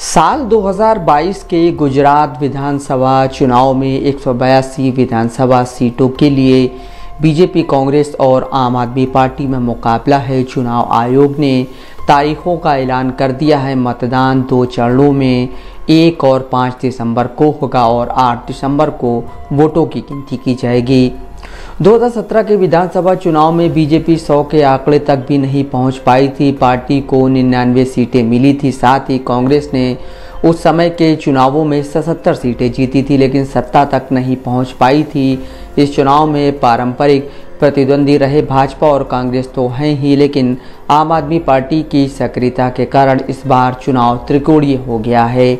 साल 2022 के गुजरात विधानसभा चुनाव में 182 विधानसभा सीटों के लिए बीजेपी, कांग्रेस और आम आदमी पार्टी में मुकाबला है। चुनाव आयोग ने तारीखों का ऐलान कर दिया है। मतदान 2 चरणों में 1 और 5 दिसंबर को होगा और 8 दिसंबर को वोटों की गिनती की जाएगी। 2017 के विधानसभा चुनाव में बीजेपी 100 के आंकड़े तक भी नहीं पहुंच पाई थी। पार्टी को 99 सीटें मिली थी। साथ ही कांग्रेस ने उस समय के चुनावों में 77 सीटें जीती थी, लेकिन सत्ता तक नहीं पहुंच पाई थी। इस चुनाव में पारंपरिक प्रतिद्वंदी रहे भाजपा और कांग्रेस तो हैं ही, लेकिन आम आदमी पार्टी की सक्रियता के कारण इस बार चुनाव त्रिकोणीय हो गया है।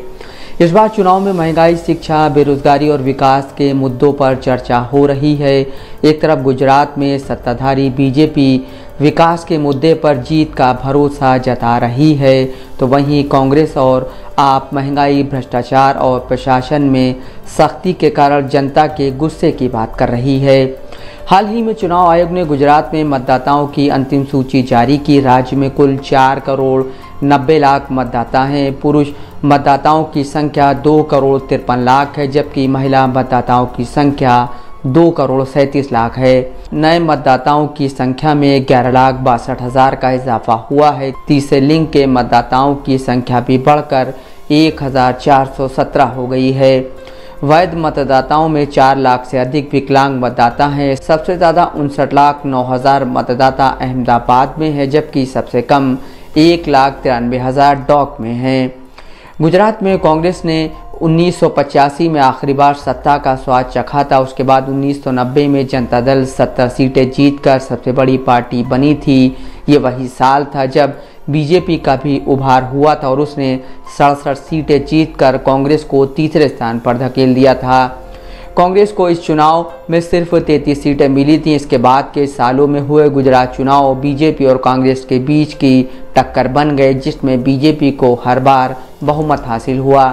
इस बार चुनाव में महंगाई, शिक्षा, बेरोजगारी और विकास के मुद्दों पर चर्चा हो रही है। एक तरफ गुजरात में सत्ताधारी बीजेपी विकास के मुद्दे पर जीत का भरोसा जता रही है, तो वहीं कांग्रेस और आप महंगाई, भ्रष्टाचार और प्रशासन में सख्ती के कारण जनता के गुस्से की बात कर रही है। हाल ही में चुनाव आयोग ने गुजरात में मतदाताओं की अंतिम सूची जारी की। राज्य में कुल 4 करोड़ 90 लाख मतदाता हैं। पुरुष मतदाताओं की संख्या 2 करोड़ 53 लाख है, जबकि महिला मतदाताओं की संख्या 2 करोड़ 37 लाख है। नए मतदाताओं की संख्या में 11,62,000 का इजाफा हुआ है। तीसरे लिंग के मतदाताओं की संख्या भी बढ़कर 1,417 हो गई है। वैध मतदाताओं में 4 लाख से अधिक विकलांग मतदाता हैं। सबसे ज़्यादा 59,09,000 मतदाता अहमदाबाद में है, जबकि सबसे कम 1,93,000 डॉक में हैं। गुजरात में कांग्रेस ने 1985 में आखिरी बार सत्ता का स्वाद चखा था। उसके बाद 1990 में जनता दल 70 सीटें जीतकर सबसे बड़ी पार्टी बनी थी। ये वही साल था जब बीजेपी का भी उभार हुआ था और उसने 67 सीटें जीतकर कांग्रेस को तीसरे स्थान पर धकेल दिया था। कांग्रेस को इस चुनाव में सिर्फ 33 सीटें मिली थीं। इसके बाद के सालों में हुए गुजरात चुनाव बीजेपी और कांग्रेस के बीच की टक्कर बन गए, जिसमें बीजेपी को हर बार बहुमत हासिल हुआ।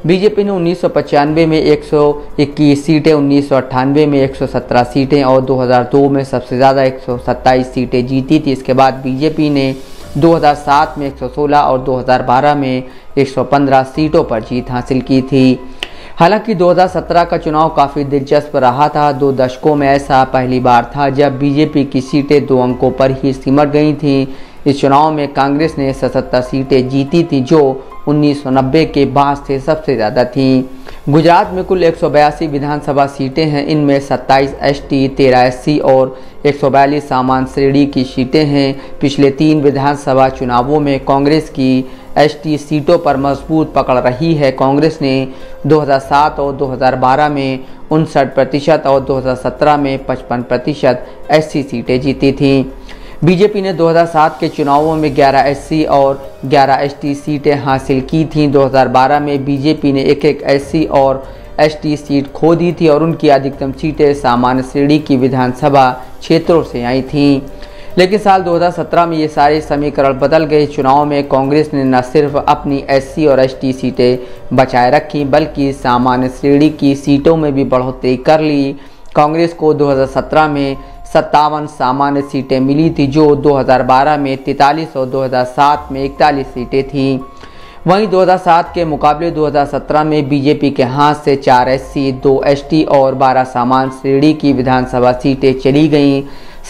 बीजेपी ने 1995 में 121 सीटें, 1998 में 117 सीटें और 2002 में सबसे ज़्यादा 127 सीटें जीती थी। इसके बाद बीजेपी ने 2007 में 116 और 2012 में 115 सीटों पर जीत हासिल की थी। हालांकि 2017 का चुनाव काफ़ी दिलचस्प रहा था। 2 दशकों में ऐसा पहली बार था जब बीजेपी की सीटें 2 अंकों पर ही सिमट गई थीं। इस चुनाव में कांग्रेस ने 77 सीटें जीती थी, जो 1990 के बाद से सबसे ज़्यादा थीं। गुजरात में कुल 182 विधानसभा सीटें हैं। इनमें 27 एसटी, 13 एससी और 142 सामान्य श्रेणी की सीटें हैं। पिछले 3 विधानसभा चुनावों में कांग्रेस की एसटी सीटों पर मजबूत पकड़ रही है। कांग्रेस ने 2007 और 2012 में 59% और 2017 में 55% एससी सीटें जीती थीं। बीजेपी ने 2007 के चुनावों में 11 एससी और 11 एसटी सीटें हासिल की थीं। 2012 में बीजेपी ने एक एससी और एसटी सीट खो दी थी और उनकी अधिकतम सीटें सामान्य श्रेणी की विधानसभा क्षेत्रों से आई थीं। लेकिन साल 2017 में ये सारे समीकरण बदल गए। चुनाव में कांग्रेस ने न सिर्फ अपनी एससी और एसटी सीटें बचाए रखी, बल्कि सामान्य श्रेणी की सीटों में भी बढ़ोतरी कर ली। कांग्रेस को 2017 में 57 सामान्य सीटें मिली थी, जो 2012 में 43 और 2007 में 41 सीटें थीं। वहीं 2007 के मुकाबले 2017 में बीजेपी के हाथ से 4 एससी, 2 एसटी और 12 सामान्य श्रेणी की विधानसभा सीटें चली गईं।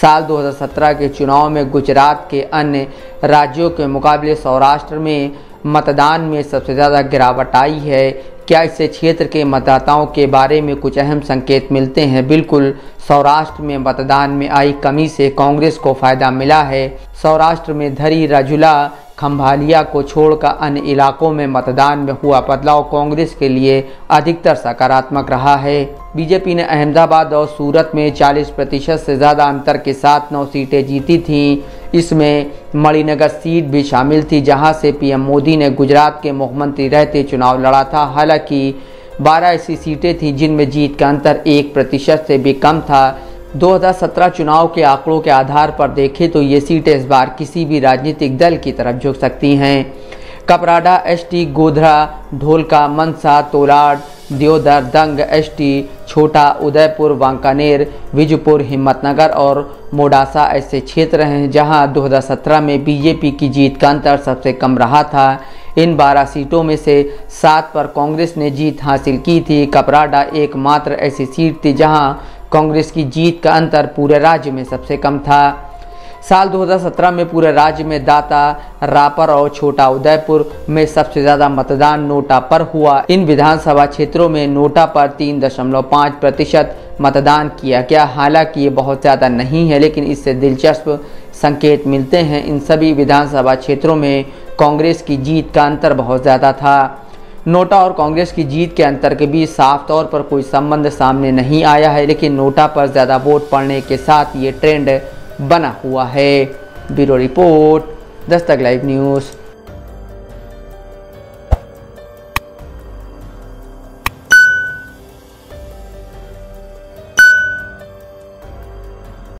साल 2017 के चुनाव में गुजरात के अन्य राज्यों के मुकाबले सौराष्ट्र में मतदान में सबसे ज़्यादा गिरावट आई है। क्या इससे क्षेत्र के मतदाताओं के बारे में कुछ अहम संकेत मिलते हैं? बिल्कुल, सौराष्ट्र में मतदान में आई कमी से कांग्रेस को फायदा मिला है। सौराष्ट्र में धरी, राजुला, खंभालिया को छोड़कर अन्य इलाकों में मतदान में हुआ बदलाव कांग्रेस के लिए अधिकतर सकारात्मक रहा है। बीजेपी ने अहमदाबाद और सूरत में 40% से ज़्यादा अंतर के साथ 9 सीटें जीती थीं। इसमें मणिनगर सीट भी शामिल थी, जहां से पीएम मोदी ने गुजरात के मुख्यमंत्री रहते चुनाव लड़ा था। हालांकि 12 ऐसी सीटें थीं जिनमें जीत का अंतर 1% से भी कम था। 2017 चुनाव के आंकड़ों के आधार पर देखें तो ये सीटें इस बार किसी भी राजनीतिक दल की तरफ झुक सकती हैं। कपराडा एसटी, गोधरा, ढोलका, मनसा, तोलाड, दियोदर, दंग एसटी, छोटा उदयपुर, वांकानेर, विजयपुर, हिम्मतनगर और मोडासा ऐसे क्षेत्र हैं जहां 2017 में बीजेपी की जीत का अंतर सबसे कम रहा था। इन 12 सीटों में से 7 पर कांग्रेस ने जीत हासिल की थी। कपराडा एकमात्र ऐसी सीट थी जहां कांग्रेस की जीत का अंतर पूरे राज्य में सबसे कम था। साल 2017 में पूरे राज्य में दाता, रापर और छोटा उदयपुर में सबसे ज़्यादा मतदान नोटा पर हुआ। इन विधानसभा क्षेत्रों में नोटा पर 3.5% मतदान किया गया। हालांकि ये बहुत ज़्यादा नहीं है, लेकिन इससे दिलचस्प संकेत मिलते हैं। इन सभी विधानसभा क्षेत्रों में कांग्रेस की जीत का अंतर बहुत ज़्यादा था। नोटा और कांग्रेस की जीत के अंतर के बीच साफ तौर पर कोई संबंध सामने नहीं आया है, लेकिन नोटा पर ज़्यादा वोट पड़ने के साथ ये ट्रेंड बना हुआ है। Bureau report, Dastak live news.